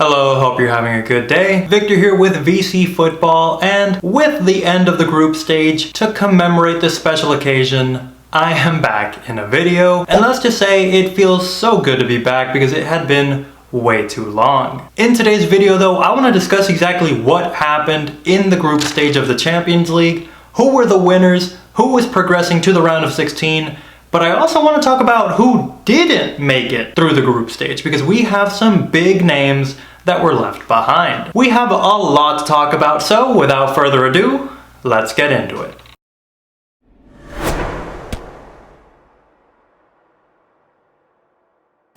Hello, hope you're having a good day. Victor here with VC Football, and with the end of the group stage, to commemorate this special occasion, I am back in a video. And let's just say it feels so good to be back because it had been way too long. In today's video though, I want to discuss exactly what happened in the group stage of the Champions League, who were the winners, who was progressing to the round of 16, but I also want to talk about who didn't make it through the group stage because we have some big names that were left behind. We have a lot to talk about, so without further ado, let's get into it.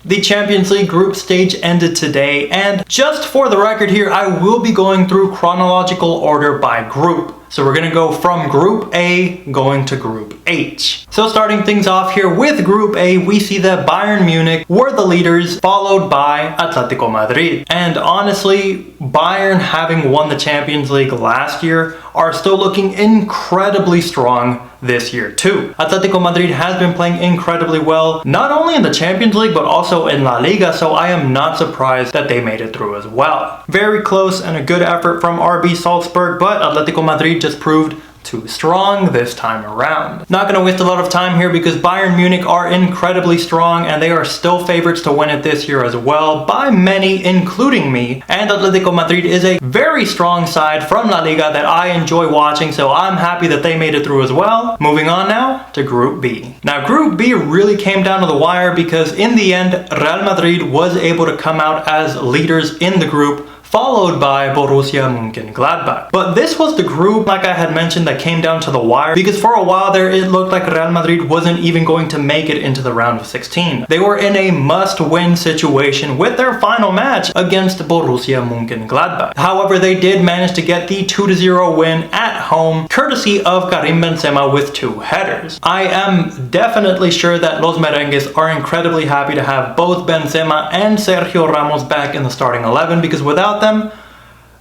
The Champions League group stage ended today, and just for the record here, I will be going through chronological order by group. So we're gonna go from Group A going to Group H. So starting things off here with Group A, we see that Bayern Munich were the leaders, followed by Atletico Madrid. And honestly, Bayern, having won the Champions League last year, are still looking incredibly strong this year too. Atletico Madrid has been playing incredibly well, not only in the Champions League, but also in La Liga, so I am not surprised that they made it through as well. Very close and a good effort from RB Salzburg, but Atletico Madrid just proved too strong this time around. Not gonna waste a lot of time here because Bayern Munich are incredibly strong and they are still favorites to win it this year as well by many, including me. And Atletico Madrid is a very strong side from La Liga that I enjoy watching, so I'm happy that they made it through as well. Moving on now to Group B. Now Group B really came down to the wire because in the end, Real Madrid was able to come out as leaders in the group, followed by Borussia Mönchengladbach. But this was the group, like I had mentioned, that came down to the wire because for a while there it looked like Real Madrid wasn't even going to make it into the round of 16. They were in a must-win situation with their final match against Borussia Mönchengladbach. However, they did manage to get the 2-0 win at home, courtesy of Karim Benzema with 2 headers. I am definitely sure that Los Merengues are incredibly happy to have both Benzema and Sergio Ramos back in the starting 11 because without them,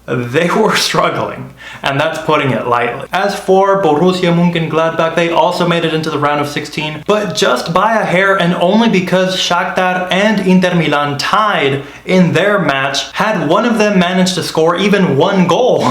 they were struggling, and that's putting it lightly. As for Borussia Mönchengladbach, they also made it into the round of 16, but just by a hair, and only because Shakhtar and Inter Milan tied in their match. Had one of them managed to score even one goal,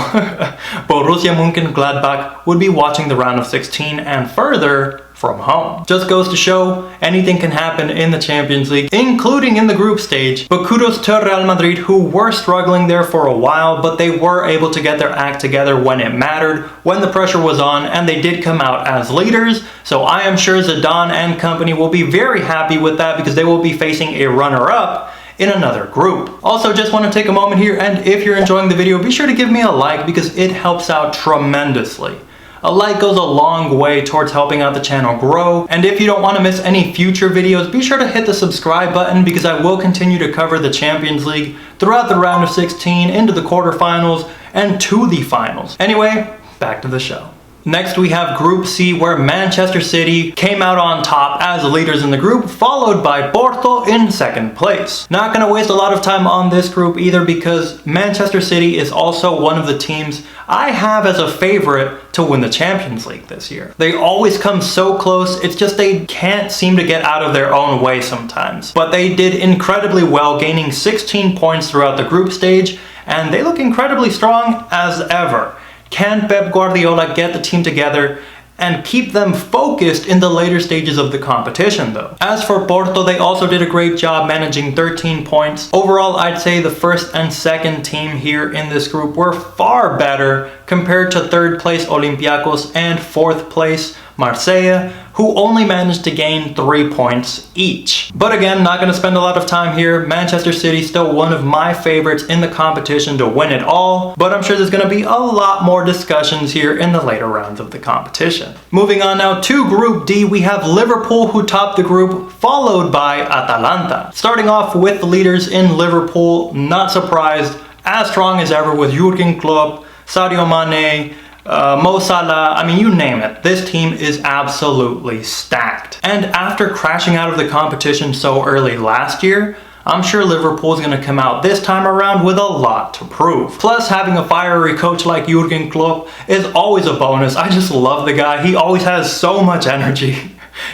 Borussia Mönchengladbach would be watching the round of 16 and further from home. Just goes to show anything can happen in the Champions League, including in the group stage. But kudos to Real Madrid, who were struggling there for a while, but they were able to get their act together when it mattered, when the pressure was on, and they did come out as leaders. So I am sure Zidane and company will be very happy with that because they will be facing a runner-up in another group. Also, just want to take a moment here, and if you're enjoying the video, be sure to give me a like because it helps out tremendously. A like goes a long way towards helping out the channel grow, and if you don't want to miss any future videos, be sure to hit the subscribe button because I will continue to cover the Champions League throughout the round of 16, into the quarterfinals, and to the finals. Anyway, back to the show. Next we have Group C, where Manchester City came out on top as leaders in the group, followed by Porto in second place. Not gonna waste a lot of time on this group either because Manchester City is also one of the teams I have as a favorite to win the Champions League this year. They always come so close, it's just they can't seem to get out of their own way sometimes. But they did incredibly well, gaining 16 points throughout the group stage, and they look incredibly strong as ever. Can Pep Guardiola get the team together and keep them focused in the later stages of the competition though? As for Porto, they also did a great job managing 13 points. Overall, I'd say the first and second team here in this group were far better compared to third place Olympiacos and fourth place Marseille, who only managed to gain 3 points each. But again, not going to spend a lot of time here. Manchester City still one of my favorites in the competition to win it all, but I'm sure there's going to be a lot more discussions here in the later rounds of the competition. Moving on now to Group D, we have Liverpool, who topped the group, followed by Atalanta. Starting off with the leaders in Liverpool, not surprised, as strong as ever with Jurgen Klopp, Sadio Mane, Mo Salah, I mean, you name it. This team is absolutely stacked. And after crashing out of the competition so early last year, I'm sure Liverpool's going to come out this time around with a lot to prove. Plus, having a fiery coach like Jurgen Klopp is always a bonus. I just love the guy. He always has so much energy.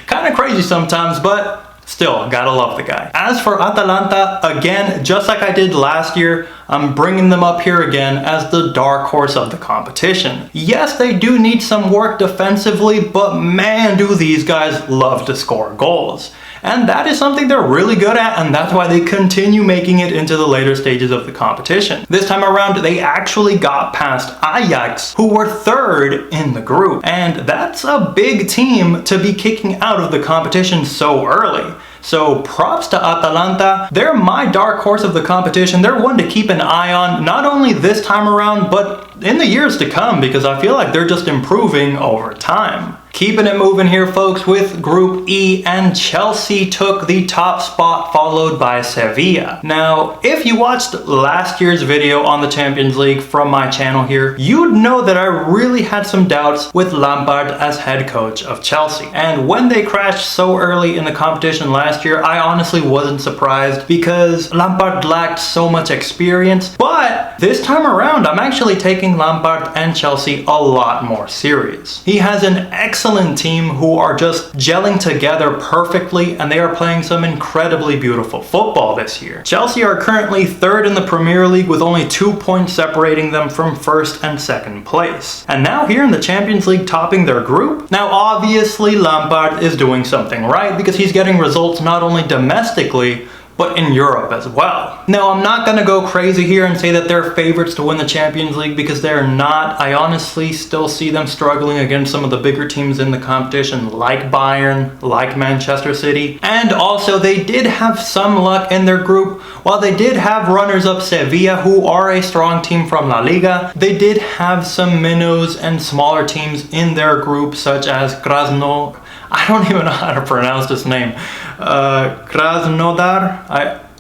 Kind of crazy sometimes, but Still, gotta love the guy. As for Atalanta, again, just like I did last year, I'm bringing them up here again as the dark horse of the competition. Yes, they do need some work defensively, but man, do these guys love to score goals. And that is something they're really good at, and that's why they continue making it into the later stages of the competition. This time around, they actually got past Ajax, who were third in the group. And that's a big team to be kicking out of the competition so early. So props to Atalanta. They're my dark horse of the competition. They're one to keep an eye on, not only this time around, but in the years to come, because I feel like they're just improving over time. Keeping it moving here, folks, with Group E, and Chelsea took the top spot, followed by Sevilla. Now, if you watched last year's video on the Champions League from my channel here, you'd know that I really had some doubts with Lampard as head coach of Chelsea. And when they crashed so early in the competition last year, I honestly wasn't surprised because Lampard lacked so much experience. But this time around, I'm actually taking Lampard and Chelsea a lot more serious. He has an excellent team who are just gelling together perfectly, and they are playing some incredibly beautiful football this year. Chelsea are currently third in the Premier League with only 2 points separating them from first and second place. And now here in the Champions League topping their group. Now obviously Lampard is doing something right because he's getting results not only domestically, but in Europe as well. Now, I'm not gonna go crazy here and say that they're favorites to win the Champions League because they're not. I honestly still see them struggling against some of the bigger teams in the competition, like Bayern, like Manchester City. And also, they did have some luck in their group. While they did have runners-up Sevilla, who are a strong team from La Liga, they did have some minnows and smaller teams in their group, such as Krasno. I don't even know how to pronounce this name. Krasnodar.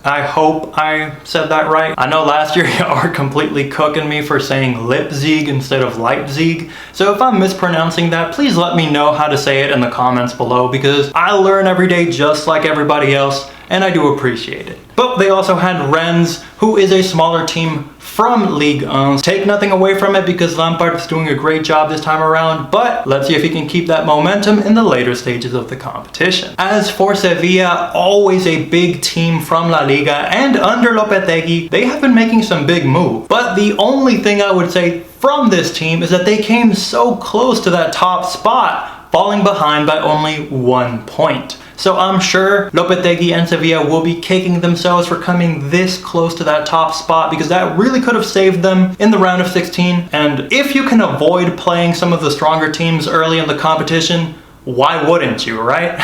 I hope I said that right. I know last year you are completely cooking me for saying Leipzig instead of Leipzig. So if I'm mispronouncing that, please let me know how to say it in the comments below, because I learn every day just like everybody else, and I do appreciate it. But they also had Rennes, who is a smaller team from Ligue 1. Take nothing away from it because Lampard is doing a great job this time around, but let's see if he can keep that momentum in the later stages of the competition. As for Sevilla, always a big team from La Liga, and under Lopetegui, they have been making some big moves. But the only thing I would say from this team is that they came so close to that top spot, falling behind by only 1 point. So I'm sure Lopetegui and Sevilla will be kicking themselves for coming this close to that top spot, because that really could have saved them in the round of 16. And if you can avoid playing some of the stronger teams early in the competition, why wouldn't you, right?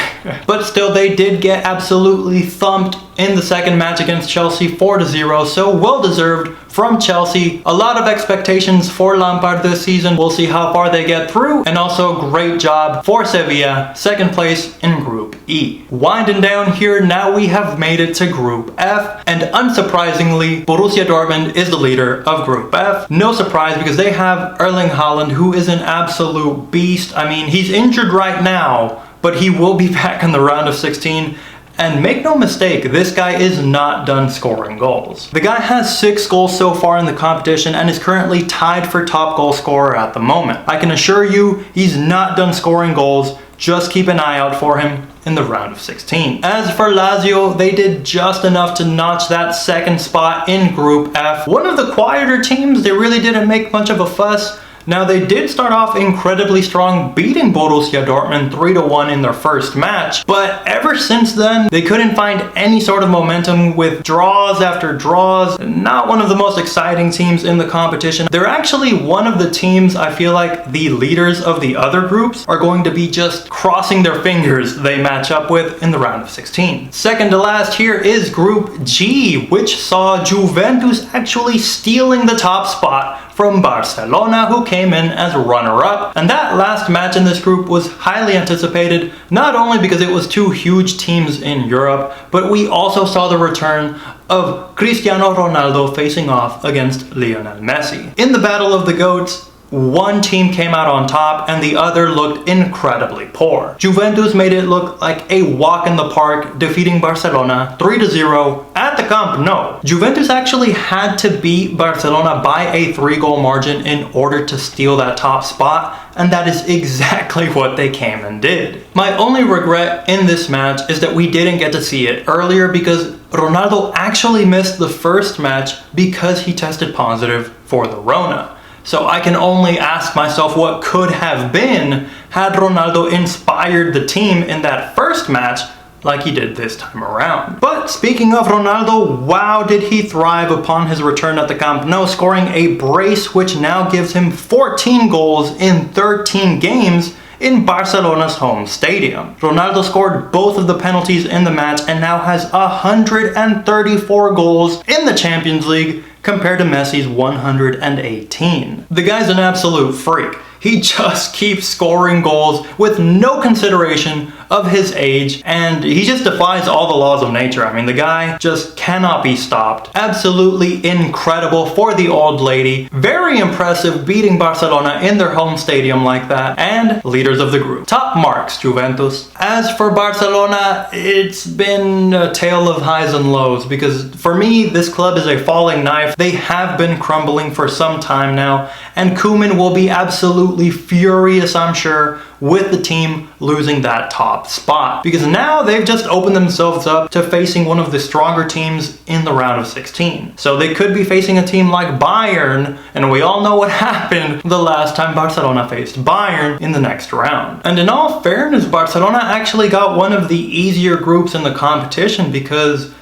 But still, they did get absolutely thumped in the second match against Chelsea 4-0, so well deserved from Chelsea. A lot of expectations for Lampard this season. We'll see how far they get through, and also great job for Sevilla, second place in Group E. Winding down here, now we have made it to Group F, and unsurprisingly, Borussia Dortmund is the leader of Group F. No surprise, because they have Erling Haaland, who is an absolute beast. I mean, he's injured right now, but he will be back in the round of 16. And make no mistake, this guy is not done scoring goals. The guy has 6 goals so far in the competition and is currently tied for top goal scorer at the moment. I can assure you, he's not done scoring goals. Just keep an eye out for him in the round of 16. As for Lazio, they did just enough to notch that second spot in Group F. One of the quieter teams, they really didn't make much of a fuss. Now, they did start off incredibly strong, beating Borussia Dortmund 3-1 in their first match, but ever since then, they couldn't find any sort of momentum with draws after draws. Not one of the most exciting teams in the competition. They're actually one of the teams I feel like the leaders of the other groups are going to be just crossing their fingers they match up with in the round of 16. Second to last here is Group G, which saw Juventus actually stealing the top spot from Barcelona, who came in as runner-up. And that last match in this group was highly anticipated, not only because it was 2 huge teams in Europe, but we also saw the return of Cristiano Ronaldo facing off against Lionel Messi. In the Battle of the GOATs, one team came out on top and the other looked incredibly poor. Juventus made it look like a walk in the park, defeating Barcelona 3-0 at the Camp Nou. Juventus actually had to beat Barcelona by a 3-goal margin in order to steal that top spot, and that is exactly what they came and did. My only regret in this match is that we didn't get to see it earlier, because Ronaldo actually missed the first match because he tested positive for the Rona. So I can only ask myself what could have been had Ronaldo inspired the team in that first match like he did this time around. But speaking of Ronaldo, wow, did he thrive upon his return at the Camp Nou, scoring a brace which now gives him 14 goals in 13 games in Barcelona's home stadium. Ronaldo scored both of the penalties in the match and now has 134 goals in the Champions League compared to Messi's 118. The guy's an absolute freak. He just keeps scoring goals with no consideration of his age, and he just defies all the laws of nature. I mean, the guy just cannot be stopped. Absolutely incredible for the old lady. Very impressive beating Barcelona in their home stadium like that, and leaders of the group. Top marks, Juventus. As for Barcelona, it's been a tale of highs and lows, because for me, this club is a falling knife. They have been crumbling for some time now, and Koeman will be absolutely furious, I'm sure, with the team losing that top spot, because now they've just opened themselves up to facing one of the stronger teams in the round of 16. So they could be facing a team like Bayern, and we all know what happened the last time Barcelona faced Bayern in the next round. And in all fairness, Barcelona actually got one of the easier groups in the competition, because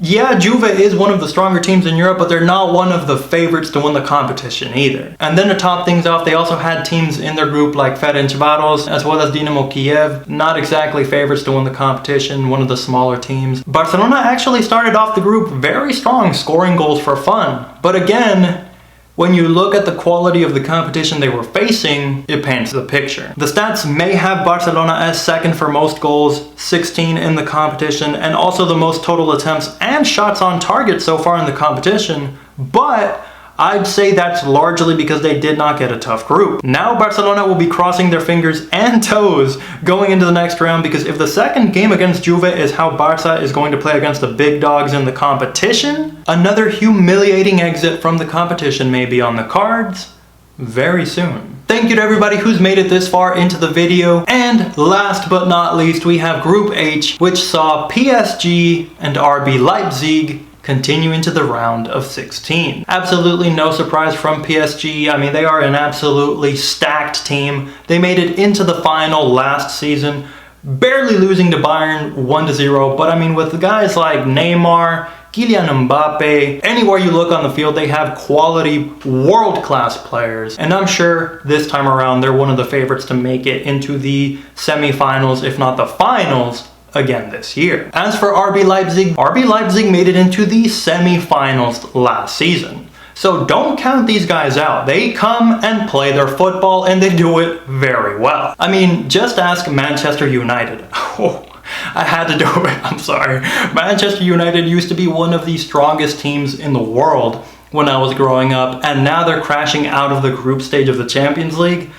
yeah, Juve is one of the stronger teams in Europe, but they're not one of the favorites to win the competition either. And then to top things off, they also had teams in their group like Ferencvaros as well as Dinamo Kiev, not exactly favorites to win the competition, one of the smaller teams. Barcelona actually started off the group very strong, scoring goals for fun. But again, when you look at the quality of the competition they were facing, it paints the picture. The stats may have Barcelona as second for most goals, 16 in the competition, and also the most total attempts and shots on target so far in the competition, but I'd say that's largely because they did not get a tough group. Now Barcelona will be crossing their fingers and toes going into the next round, because if the second game against Juve is how Barca is going to play against the big dogs in the competition, another humiliating exit from the competition may be on the cards very soon. Thank you to everybody who's made it this far into the video. And last but not least, we have Group H, which saw PSG and RB Leipzig continue into the round of 16. Absolutely no surprise from PSG. I mean, they are an absolutely stacked team. They made it into the final last season, barely losing to Bayern 1-0. But I mean, with the guys like Neymar, Kylian Mbappe, anywhere you look on the field, they have quality world-class players. And I'm sure this time around, they're one of the favorites to make it into the semifinals, if not the finals, again this year. As for RB Leipzig made it into the semi-finals last season. So don't count these guys out. They come and play their football, and they do it very well. I mean, just ask Manchester United. Oh, I had to do it, I'm sorry. Manchester United used to be one of the strongest teams in the world when I was growing up, and now they're crashing out of the group stage of the Champions League.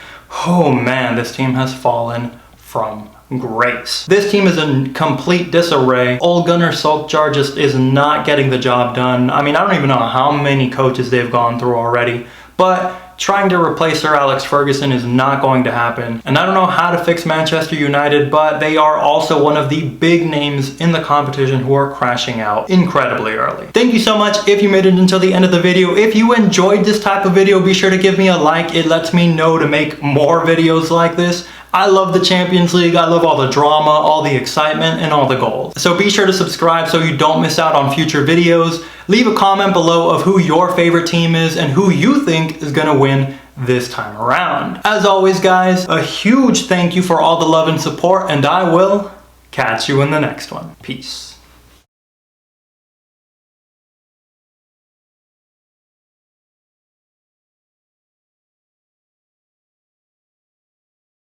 Oh man, this team has fallen from grace. This team is in complete disarray. Ole Gunnar Solskjaer just is not getting the job done. I mean, I don't even know how many coaches they've gone through already, but trying to replace Sir Alex Ferguson is not going to happen. And I don't know how to fix Manchester United, but they are also one of the big names in the competition who are crashing out incredibly early. Thank you so much if you made it until the end of the video. If you enjoyed this type of video, be sure to give me a like. It lets me know to make more videos like this. I love the Champions League. I love all the drama, all the excitement, and all the goals. So be sure to subscribe so you don't miss out on future videos. Leave a comment below of who your favorite team is and who you think is gonna win this time around. As always, guys, a huge thank you for all the love and support, and I will catch you in the next one. Peace.